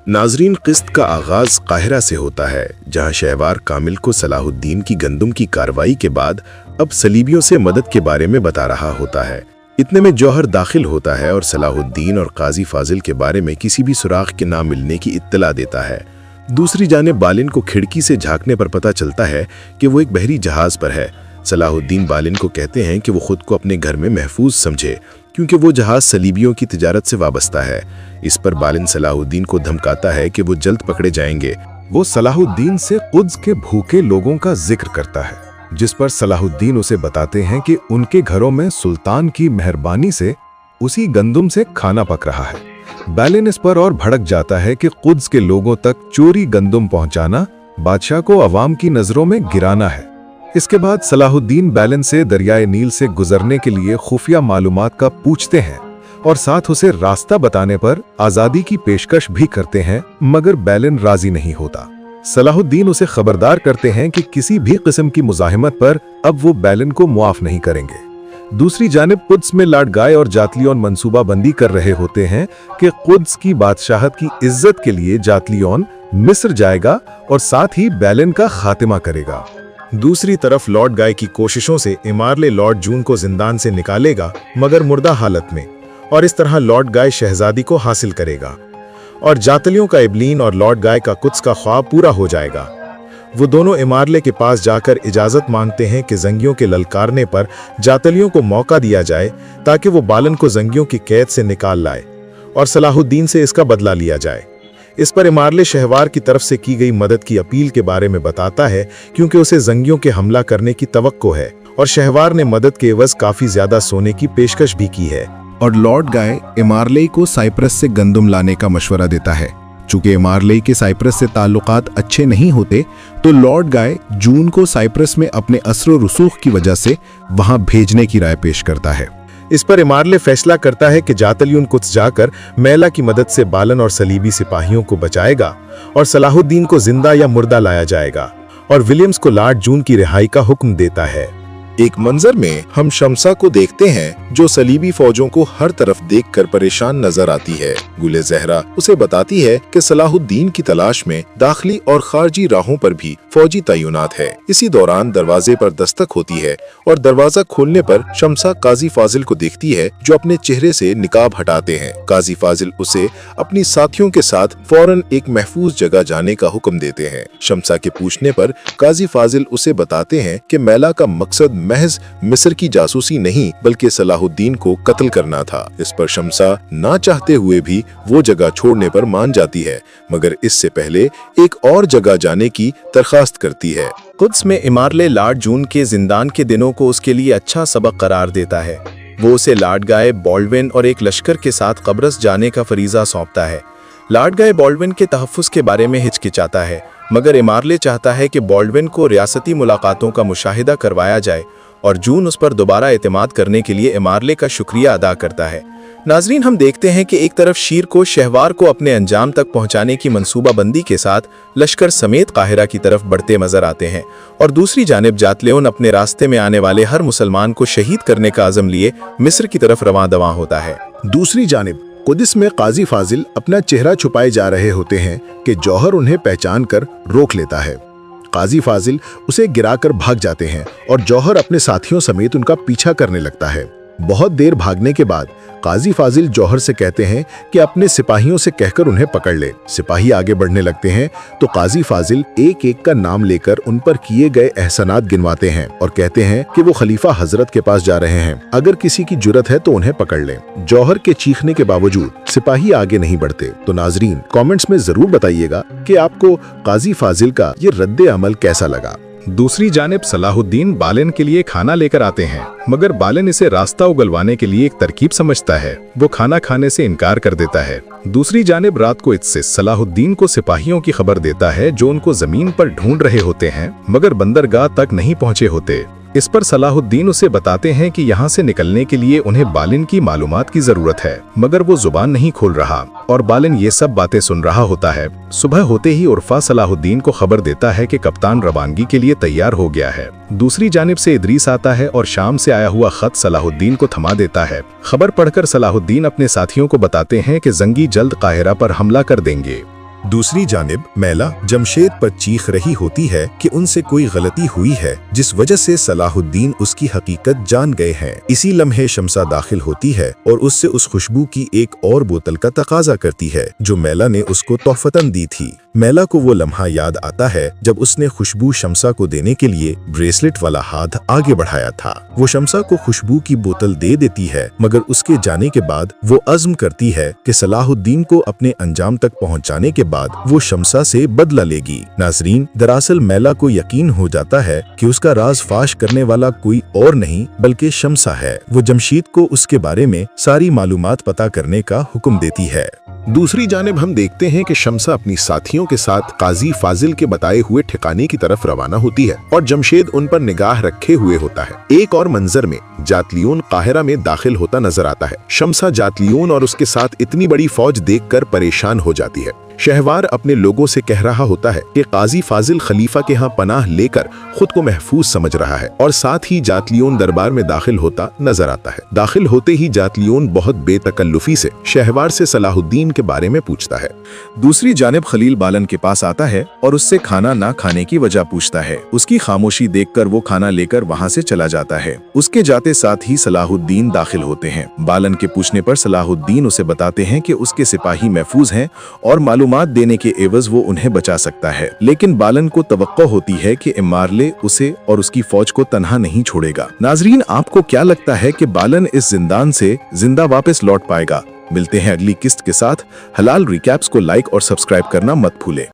नाजरीन, किस्त का आगाज काहिरा से होता है, जहां शहवार कामिल को सलाहुद्दीन की गंदुम की कार्रवाई के बाद अब सलीबियों से मदद के बारे में बता रहा होता है। इतने में जौहर दाखिल होता है और सलाहुद्दीन और काजी फाजिल के बारे में किसी भी सुराग के ना मिलने की इत्तला देता है। दूसरी जानिब बालिन को खिड़की से झांकने पर पता चलता है कि वो एक बहरी जहाज पर है। सलाहुद्दीन बालिन को कहते हैं कि वो खुद को अपने घर में महफूज समझे, क्योंकि वो जहाज सलीबियों की तिजारत से वाबस्ता है। इस पर बालिन सलाहुद्दीन को धमकाता है कि वो जल्द पकड़े जाएंगे। वो सलाहुद्दीन से कुद्स के भूखे लोगों का जिक्र करता है, जिस पर सलाहुद्दीन उसे बताते हैं कि उनके घरों में सुल्तान की मेहरबानी से उसी गंदुम से खाना पक रहा है। बालिन इस पर और भड़क जाता है कि कुद्स के लोगों तक चोरी गंदुम पहुंचाना बादशाह को अवाम की नजरों में गिराना है। इसके बाद सलाहुद्दीन बालिन से दरियाए नील से गुजरने के लिए खुफिया मालूमात का पूछते हैं और साथ उसे रास्ता बताने पर आजादी की पेशकश भी करते हैं, मगर बालिन राजी नहीं होता। सलाहुद्दीन उसे खबरदार करते हैं कि किसी भी किस्म की मुजाहिमत पर अब वो बालिन को मुआफ नहीं करेंगे। दूसरी जानिब कुद्स में लाडगाय और जातलियोन मंसूबा बंदी कर रहे होते हैं कि कुद्स की बादशाहत की इज्जत के लिए जातलियोन मिस्र जाएगा और साथ ही बालिन का खात्मा करेगा। दूसरी तरफ लॉर्ड गाय की कोशिशों से इमारले लॉर्ड जून को जिंदान से निकालेगा, मगर मुर्दा हालत में, और इस तरह लॉर्ड गाय शहजादी को हासिल करेगा और जातलियों का इब्लीन और लॉर्ड गाय का कुद्स का ख्वाब पूरा हो जाएगा। वो दोनों इमारले के पास जाकर इजाजत मांगते हैं कि जंगियों के ललकारने पर जातलियों को मौका दिया जाए ताकि वो बालन को जंगियों की कैद से निकाल लाए और सलाहुद्दीन से इसका बदला लिया जाए। इस पर इमारले शहवार की तरफ से की गई मदद की अपील के बारे में बताता है, क्योंकि उसे जंगियों के हमला करने की तवक्को है और शहवार ने मदद के एवज काफी ज्यादा सोने की पेशकश भी की है। और लॉर्ड गाय इमारले को साइप्रस से गंदुम लाने का मशवरा देता है। चूंकि इमारले के साइप्रस से ताल्लुकात अच्छे नहीं होते, तो लॉर्ड गाय जून को साइप्रस में अपने असर रसूख की वजह से वहां भेजने की राय पेश करता है। इस पर इमारले फैसला करता है कि जातलियन कुद्स जाकर मैला की मदद से बालन और सलीबी सिपाहियों को बचाएगा और सलाहुद्दीन को जिंदा या मुर्दा लाया जाएगा, और विलियम्स को लॉर्ड जून की रिहाई का हुक्म देता है। एक मंजर में हम शमसा को देखते हैं, जो सलीबी फौजों को हर तरफ देखकर परेशान नजर आती है। गुले ज़हरा उसे बताती है कि सलाहुद्दीन की तलाश में दाखिली और खारजी राहों पर भी फौजी तैनात है। इसी दौरान दरवाजे पर दस्तक होती है और दरवाजा खोलने पर शमसा काजी फाजिल को देखती है, जो अपने चेहरे से निकाब हटाते हैं। काजी फाजिल उसे अपनी साथियों के साथ फौरन एक महफूज जगह जाने का हुक्म देते हैं। शमसा के पूछने पर काजी फाजिल उसे बताते हैं कि मैला का मकसद महज मिस्र की जासूसी नहीं, बल्कि सलाहुद्दीन को कत्ल करना था। इस पर शमसा ना चाहते हुए भी वो जगह छोड़ने पर मान जाती है, मगर इससे पहले एक और जगह जाने की दरखास्त करती है। कुद्स में इमारले लॉर्ड जून के जिंदान के दिनों को उसके लिए अच्छा सबक करार देता है। वो उसे लॉर्ड गाय बॉल्डविन और एक लश्कर के साथ कब्रस जाने का फरीजा सौंपता है। लॉर्ड गाय बॉल्डविन के तहफ़्फ़ुज़ के बारे में हिचकिचाता है, मगर इमारले चाहता है कि बॉल्डविन को रियासती मुलाकातों का मुशाहिदा करवाया जाए, और जून उस पर दोबारा एतमाद करने के लिए इमारले का शुक्रिया अदा करता है। नाजरीन, हम देखते हैं कि एक तरफ शीर को शहवार को अपने अंजाम तक पहुंचाने की मंसूबाबंदी के साथ लश्कर समेत काहिरा की तरफ बढ़ते नजर आते हैं, और दूसरी जानिब जातलेउन अपने रास्ते में आने वाले हर मुसलमान को शहीद करने का अज़म लिए मिस्र की तरफ रवां दवां होता है। दूसरी जानिब कुद्स में काजी फाजिल अपना चेहरा छुपाए जा रहे होते हैं कि जौहर उन्हें पहचान कर रोक लेता है। काजी फाजिल उसे गिराकर भाग जाते हैं और जौहर अपने साथियों समेत उनका पीछा करने लगता है। बहुत देर भागने के बाद काजी फाजिल जौहर से कहते हैं कि अपने सिपाहियों से कहकर उन्हें पकड़ ले। सिपाही आगे बढ़ने लगते हैं तो काजी फाजिल एक एक का नाम लेकर उन पर किए गए एहसानात गिनवाते हैं और कहते हैं कि वो खलीफा हजरत के पास जा रहे हैं, अगर किसी की जुर्रत है तो उन्हें पकड़ ले। जौहर के चीखने के बावजूद सिपाही आगे नहीं बढ़ते। तो नाजरीन, कमेंट्स में जरूर बताइएगा कि आपको काजी फाजिल का ये रद्द अमल कैसा लगा। दूसरी जानिब सलाहुद्दीन बालिन के लिए खाना लेकर आते हैं, मगर बालिन इसे रास्ता उगलवाने के लिए एक तरकीब समझता है। वो खाना खाने से इनकार कर देता है। दूसरी जानिब रात को इससे सलाहुद्दीन को सिपाहियों की खबर देता है, जो उनको जमीन पर ढूंढ रहे होते हैं, मगर बंदरगाह तक नहीं पहुंचे होते। इस पर सलाहुद्दीन उसे बताते हैं कि यहाँ से निकलने के लिए उन्हें बालिन की मालूमात की जरूरत है, मगर वो जुबान नहीं खोल रहा और बालिन ये सब बातें सुन रहा होता है। सुबह होते ही उर्फा सलाहुद्दीन को खबर देता है कि कप्तान रवानगी के लिए तैयार हो गया है। दूसरी जानिब से इदरीस आता है और शाम से आया हुआ खत सलाहुद्दीन को थमा देता है। खबर पढ़कर सलाहुद्दीन अपने साथियों को बताते हैं कि जंगी जल्द काहिरा पर हमला कर देंगे। दूसरी जानिब मैला जमशेद पर चीख रही होती है कि उनसे कोई गलती हुई है जिस वजह से सलाहुद्दीन उसकी हकीकत जान गए हैं। इसी लम्हे शमसा दाखिल होती है और उससे उस खुशबू की एक और बोतल का तकाजा करती है जो मैला ने उसको तोहफतन दी थी। मैला को वो लम्हा याद आता है जब उसने खुशबू शमसा को देने के लिए ब्रेसलेट वाला हाथ आगे बढ़ाया था। वो शमसा को खुशबू की बोतल दे देती है, मगर उसके जाने के बाद वो अज़्म करती है कि सलाहुद्दीन को अपने अंजाम तक पहुंचाने के बाद वो शमसा से बदला लेगी। नाज़रीन, दरअसल मैला को यकीन हो जाता है कि उसका राज फाश करने वाला कोई और नहीं बल्कि शमसा है। वो जमशीद को उसके बारे में सारी मालूमात पता करने का हुक्म देती है। दूसरी जानिब हम देखते हैं कि शमसा अपनी साथियों के साथ काजी फाजिल के बताए हुए ठिकाने की तरफ रवाना होती है और जमशेद उन पर निगाह रखे हुए होता है। एक और मंजर में जातलियून काहिरा में दाखिल होता नजर आता है। शमसा जातलियून और उसके साथ इतनी बड़ी फौज देखकर परेशान हो जाती है। शहवार अपने लोगों से कह रहा होता है कि काजी फाजिल खलीफा के यहाँ पनाह लेकर खुद को महफूज समझ रहा है और साथ ही जातलियून दरबार में दाखिल होता नजर आता है। दाखिल होते ही जातलियून बहुत बेतकल्लुफी से शहवार से सलाहुद्दीन के बारे में पूछता है। दूसरी जानिब खलील बालन के पास आता है और उससे खाना ना खाने की वजह पूछता है। उसकी खामोशी देखकर वो खाना लेकर वहाँ से चला जाता है। उसके जाते साथ ही सलाहुद्दीन दाखिल होते हैं। बालन के पूछने पर सलाहुद्दीन उसे बताते हैं कि उसके सिपाही महफूज हैं और मालूमात देने के एवज वो उन्हें बचा सकता है, लेकिन बालन को तवक्को होती है कि इमारले उसे और उसकी फौज को तन्हा नहीं छोड़ेगा। नाजरीन, आपको क्या लगता है कि बालन इस जिंदान से जिंदा वापस लौट पाएगा? मिलते हैं अगली किस्त के साथ। हलाल रिकैप्स को लाइक और सब्सक्राइब करना मत भूलें।